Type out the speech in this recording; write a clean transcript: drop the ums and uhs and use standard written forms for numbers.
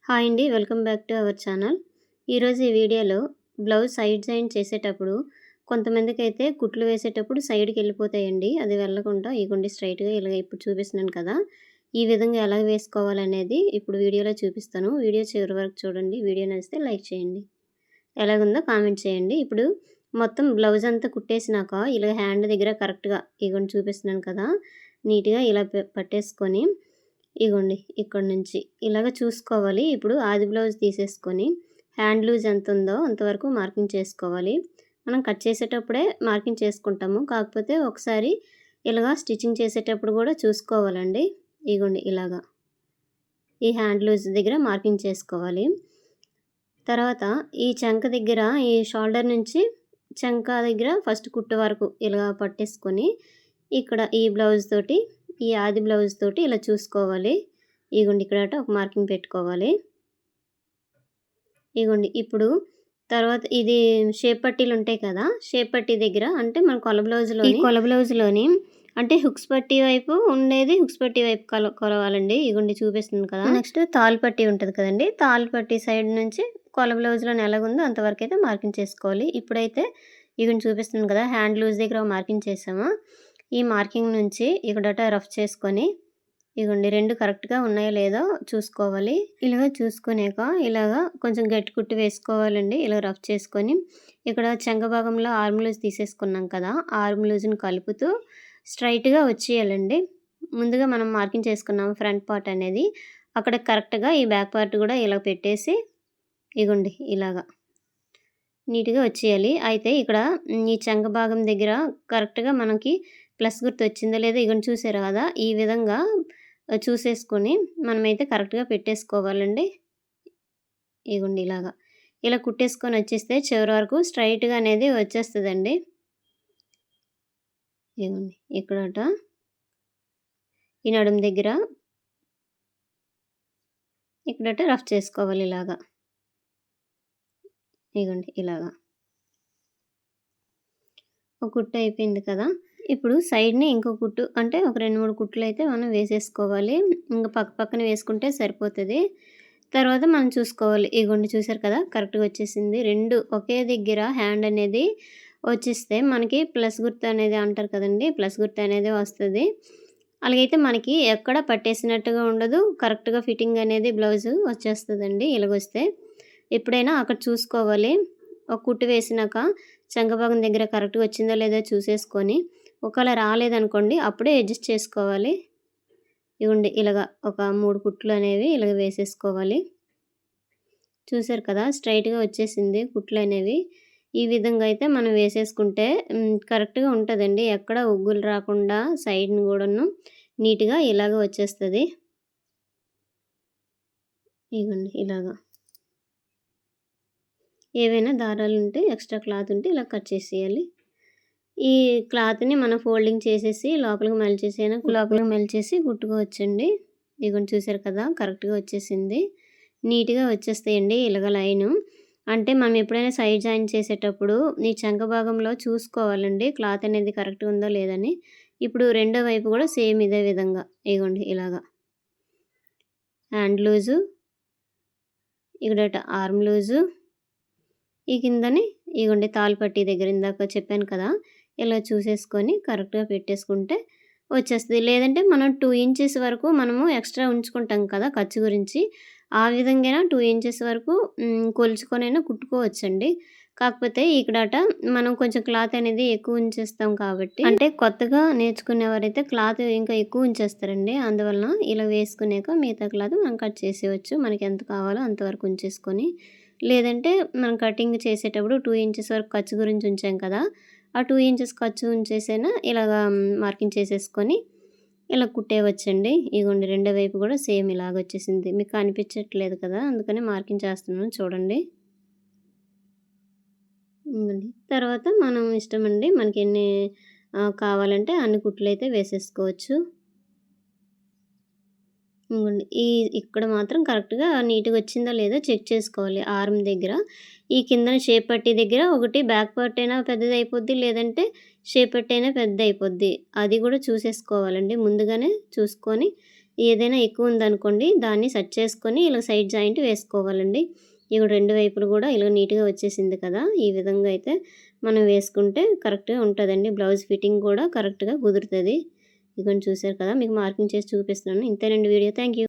Hi అండి. Welcome back to our channel. ఈరోజు ఈ వీడియోలో బ్లౌజ్ సైడ్ జాయిన్ చేసేటప్పుడు కొంతమందికైతే కుట్లు వేసేటప్పుడు సైడ్‌కెళ్ళిపోతాయండి. అది వెళ్ళకుండా ఇగోండి స్ట్రెయిట్‌గా ఇలాగ ఇప్పుడు చూపిస్తున్నాను కదా! ఈ విధంగా ఎలా వేసుకోవాలనేది ఇప్పుడు వీడియోలో చూపిస్తాను. వీడియో చివరి వరకు చూడండి. వీడియో నచ్చితే లైక్ చేయండి. ఎలాగుందో కామెంట్ చేయండి. ఇప్పుడు మొత్తం బ్లౌజ్ అంతా కుట్టేసినాక ఇలా హ్యాండ్ దగ్గర కరెక్ట్‌గా ఇగోండి చూపిస్తున్నాను కదా! నీట్‌గా ఇలా పట్టేసుకొని ఇగోండి ఇక్కడి నుంచి ఇలాగ చూసుకోవాలి. ఇప్పుడు ఆది బ్లౌజ్ తీసేసుకొని హ్యాండ్ లూజ్ ఎంతుందో అంతవరకు మార్కింగ్ చేసుకోవాలి. మనం కట్ చేసేటప్పుడే మార్కింగ్ చేసుకుంటాము. కాకపోతే ఒకసారి ఇలాగా స్టిచ్చింగ్ చేసేటప్పుడు కూడా చూసుకోవాలండి. ఇగోండి ఇలాగా ఈ హ్యాండ్ లూజ్ దగ్గర మార్కింగ్ చేసుకోవాలి. తర్వాత ఈ చంక దగ్గర ఈ షోల్డర్ నుంచి చంక దగ్గర ఫస్ట్ కుట్టు వరకు ఇలా పట్టేసుకొని ఇక్కడ ఈ బ్లౌజ్ తోటి ఈ ఆది బ్లౌజ్ తోటి ఇలా చూసుకోవాలి. ఇగోండి ఇక్కడట ఒక మార్కింగ్ పెట్టుకోవాలి. ఇగోండి ఇప్పుడు తర్వాత ఇది షేప్ పట్టీలు ఉంటాయి కదా! షేప్ పట్టీ దగ్గర అంటే మన కొల బ్లౌజ్‌లోని అంటే హుక్స్ పట్టీ వైపు ఉండేది హుక్స్ పట్టీ వైపు కొలవాలండి. ఇగోండి చూపిస్తుంది కదా! నెక్స్ట్ తాళ్ళు పట్టీ ఉంటది కదండీ! తాళ్ళు పట్టీ సైడ్ నుంచి కొల బ్లౌజ్‌లోని ఎలాగుందో అంతవరకైతే మార్కింగ్ చేసుకోవాలి. ఇప్పుడైతే ఇగోండి చూపిస్తుంది కదా! హ్యాండ్ లూజ్ దగ్గర మార్కింగ్ చేసాము. ఈ మార్కింగ్ నుంచి ఇక్కడట రఫ్ చేసుకొని ఇగోండి 2 కరెక్ట్‌గా ఉన్నాయో లేదో చూసుకోవాలి. ఇలాగ చూసుకునేక ఇలాగా కొంచెం గట్టి కుట్టు వేసుకోవాలండి. ఇలా రఫ్ చేసుకొని ఇక్కడ చెంగ భాగంలో ఆర్మ్ లూజ్ తీసేసుకున్నాం కదా! ఆర్మ్ లూజ్‌ని కలుపుతూ స్ట్రెయిట్‌గా వచ్చేయాలండి. ముందుగా మనం మార్కింగ్ చేసుకున్నాం ఫ్రంట్ పార్ట్ అనేది. అక్కడ కరెక్ట్‌గా ఈ బ్యాక్ పార్ట్ కూడా ఇలా పెట్టేసి ఇగోండి ఇలాగా నీట్‌గా వచ్చేయాలి. అయితే ఇక్కడ ఈ చంక భాగం దగ్గర కరెక్ట్‌గా మనకి ప్లస్ గుర్తు వచ్చిందో లేదో ఇగోండి చూసారు కదా! ఈ విధంగా చూసేసుకొని మనమైతే కరెక్ట్‌గా పెట్టేసుకోవాలండి. ఇగోండి ఇలాగా. ఇలా కుట్టేసుకొని వచ్చేస్తే చివరి వరకు స్ట్రెయిట్‌గా అనేది వచ్చేస్తదండి. ఇగోండి ఇక్కడట ఈ నడుము దగ్గర ఇక్కడట రఫ్ చేసుకోవాలి ఇలాగా. ఇగోండి ఇలాగా. ఒక కుట్టు అయిపోయింది కదా! ఇప్పుడు సైడ్‌ని ఇంకో కుట్టు అంటే ఒక 2, 3 కుట్లయితే మనం వేసేసుకోవాలి. ఇంక పక్కన వేసుకుంటే సరిపోతది. తర్వాత మనం చూసుకోవాలి. ఇగోండి చూసారు కదా! కరెక్ట్‌గా వచ్చేసింది. 2 ఒకే దగ్గర హ్యాండ్ అనేది వచ్చేస్తే మనకి ప్లస్ గుర్తు అనేది అంటారు కదండీ! ప్లస్ గుర్తు అనేది వస్తది. అలాగైతే మనకి ఎక్కడ పట్టేసినట్టుగా ఉండదు. కరెక్ట్‌గా ఫిట్టింగ్ అనేది బ్లౌజు వచ్చేస్తదండి ఇలాగొస్తే. ఎప్పుడైనా అక్కడ చూసుకోవాలి. ఒక కుట్టు వేసినాక చంక భాగం దగ్గర కరెక్ట్‌గా వచ్చిందో లేదో చూసేసుకొని ఒకవేళ రాలేదనుకోండి అప్పుడే అడ్జస్ట్ చేసుకోవాలి. ఇగోండి ఇలాగ ఒక 3 కుట్లు అనేవి ఇలాగ వేసేసుకోవాలి. చూసారు కదా! స్ట్రెయిట్‌గా వచ్చేసింది కుట్లనేవి. ఈ విధంగా అయితే మనం వేసేసుకుంటే కరెక్ట్‌గా ఉంటదండి. ఎక్కడ ఉగ్గులు రాకుండా సైడ్‌ని గూడాను నీట్‌గా ఇలాగ వచ్చేస్తది. ఇగోండి ఇలాగా. ఏవైనా దారాలుంటే ఎక్స్‌ట్రా క్లాత్ ఉంటే ఇలా కట్ చేసేయాలి. ఈ క్లాత్‌ని మనం ఫోల్డింగ్ చేసేసి లోపలికి మలిచేసి కుట్టుకోవచ్చండి. ఇగోండి చూసారు కదా! కరెక్ట్‌గా వచ్చేసింది. నీట్‌గా వచ్చేస్తాయండి ఇలాగ లైను. అంటే మనం ఎప్పుడైనా సైడ్ జాయిన్ చేసేటప్పుడు ఈ చంక భాగంలో చూసుకోవాలండి క్లాత్ అనేది కరెక్ట్‌గా ఉందో లేదని. ఇప్పుడు రెండో వైపు కూడా సేమ్ ఇదే విధంగా ఇగోండి ఇలాగా. హ్యాండ్ లూజు, ఇక్కడట ఆర్మ్ లూజు, ఈ కిందని ఇగోండి తాళ్ళు పట్టీ దగ్గర ఇందాక చెప్పాను కదా! ఇలా చూసేసుకొని కరెక్ట్‌గా పెట్టేసుకుంటే వచ్చేస్తది. లేదంటే మనం 2 ఇంచెస్ వరకు మనము ఎక్స్ట్రా ఉంచుకుంటాం కదా! ఖర్చు గురించి. ఆ విధంగాన 2 ఇంచెస్ వరకు కొలుచుకొనైనా కుట్టుకోవచ్చండి. కాకపోతే ఇక్కడట మనం కొంచెం క్లాత్ అనేది ఎక్కువ ఉంచేస్తాం కాబట్టి అంటే కొత్తగా నేర్చుకునేవారైతే క్లాత్ ఇంకా ఎక్కువ ఉంచేస్తారండి. అందువలన ఇలా వేసుకున్నాక మిగతా క్లాత్ మనం కట్ చేసేయవచ్చు. మనకి ఎంత కావాలో అంతవరకు ఉంచేసుకొని. లేదంటే మనం కటింగ్ చేసేటప్పుడు 2 ఇంచెస్ వరకు ఖర్చు గురించి ఉంచాం కదా! ఆ 2 ఇంచెస్ ఖర్చు ఉంచేసైనా ఇలాగా మార్కింగ్ చేసేసుకొని ఇలా కుట్టేయవచ్చండి. ఇగోండి రెండో వైపు కూడా సేమ్ ఇలాగొచ్చేసింది. మీకు కనిపించట్లేదు కదా! అందుకని మార్కింగ్ చేస్తున్నాను చూడండి. ఇదండి. తర్వాత మనం ఇష్టమండి. మనకెన్ని కావాలంటే అన్ని కుట్లయితే వేసేసుకోవచ్చు. ఇగోండి ఇక్కడ మాత్రం కరెక్ట్‌గా నీట్‌గా వచ్చిందో లేదో చెక్ చేసుకోవాలి ఆర్మ్ దగ్గర. ఈ కిందన షేప్ పట్టీ దగ్గర ఒకటి బ్యాక్ పార్ట్ అయినా పెద్దదయిపోద్ది. లేదంటే షేప్ పట్టీ అయినా పెద్దదయిపోద్ది. అది కూడా చూసేసుకోవాలండి. ముందుగానే చూసుకొని ఏదైనా ఎక్కువ ఉందనుకోండి దాన్ని సెట్ చేసుకొని ఇలా సైడ్ జాయింట్ వేసుకోవాలండి. ఇవి 2 వైపులు కూడా ఇలా నీట్‌గా వచ్చేసింది కదా! ఈ విధంగా అయితే మనం వేసుకుంటే కరెక్ట్‌గా ఉంటదండి. బ్లౌజ్ ఫిట్టింగ్ కూడా కరెక్ట్‌గా కుదురుతది. ఇదిగోండి చూసారు కదా! మీకు మార్కింగ్ చేసి చూపిస్తున్నాను. ఇంతేనండి వీడియో. Thank you.